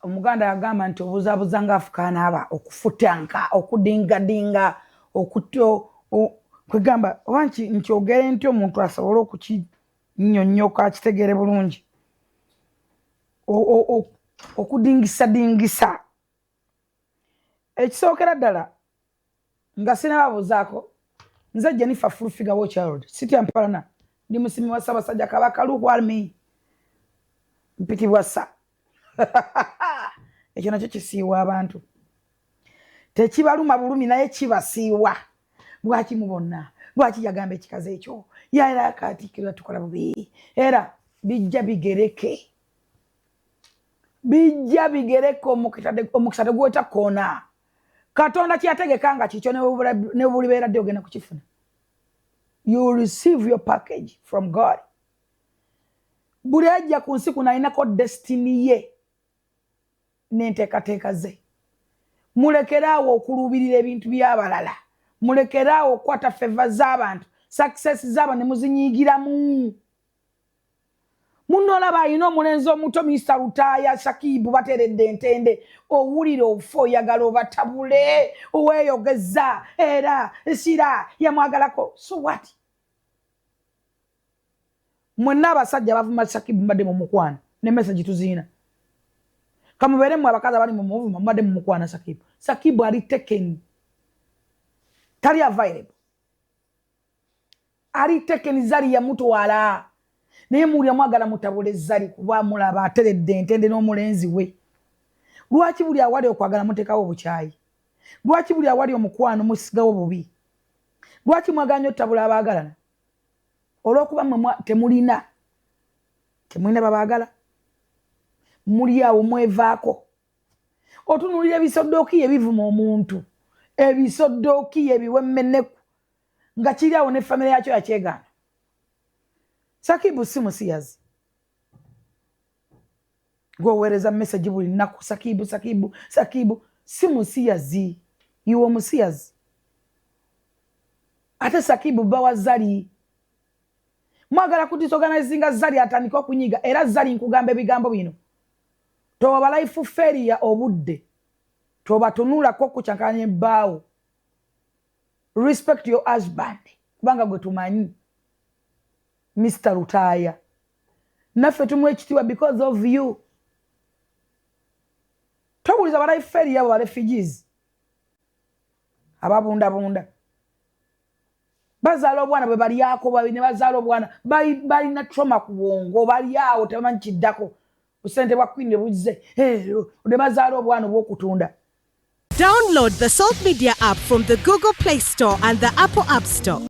omuganda yagamba nti obuzabuza nga afukaana aba okufutanka okudingadinga okuto kwegamba wanki nti ogere nti omuntu asobole okukinyonnyoka akitegere bulungi okudingisa ekisookera ddala nga sinababuuzaako nze Jennifer Full-Figure Child City Ampalana ndi musimi wa Ssaabasajja Kabaka Luke Army mpitibwa Ssa ekyo nakyo kisiiwa abantu tekibaluma bulumi naye kibasiiwa lwaki mubonna lwaki yagamba ekikaze ekyo yaera Katikkiro tukola bubi era bijja bigereke omukisa tegweta koona Katonda kyategeka nga kikyo ne bulibeera dde ogenda kukifuna. You will receive your package from God. Buli ajja ku nsi kuno alinako destiny ye n'enteekateeka ze. Mulekeraawo okuluubirira ebintu by'abalala. Mulekeraawo okukwata favor z'abantu, success z'abantu ne muzinyiigiramu. Munolaba alina omulenzi omuto Mr. Rutaaya Shakibu bateredde entende owulira obufa oyagala obatabule oweeyogeza era sira yamwagalako so what? Mwenna abasajja bavuma Shakibu mbadde mu mukwano ne message tuziina kamubeere mu abakazi abali mu muvuma mbadde mu mukwano Shakibu ali taken tali available ali taken zali ya mutwala naye muli amwagala mutabule zali kuba mulaba ateredde entende n'omulenzi we. Lwaki buli awali okwagala mutekawo obukyayi? Lwaki buli awali omukwano musigawo bubi? Lwaki mwaganya otabula abaagalana? Olw'okuba temulina babaagala muli awo mwevaako. Otunulira ebisodookiyo ebivuma omuntu, ebisodookiyo ebiwemmenneku nga kiri awo ne famire yakyo yakyegaana. Shakibu si musiyazi. Gwoweereza message buli nnaku Shakibu si musiyazi. Iwe musiyazi. Ate Shakibu bawa Zali. Mwagala kudisorganizinga Zali atandika okunyiga era Zali nkugamba ebigambo bino. Toba life failure obudde. Toba tunulako kucankanya ebbaawo. Respect your husband. Kubanga gwe tumanyi. Mr. Rutaaya. Naffe tumuwa ekitiibwa because of you. Tobuliza ba life failure abo ba refugees. Ababundabunda. Bazaala obwana bwe baliyako babi ne bazaala obwana balina trauma ku bwongo bali awo tebamanyi kiddako. Busente bwa kwine buzze. Ne bazaala obwana obw'okutunda. Download the Salt Media app from the Google Play Store and the Apple App Store.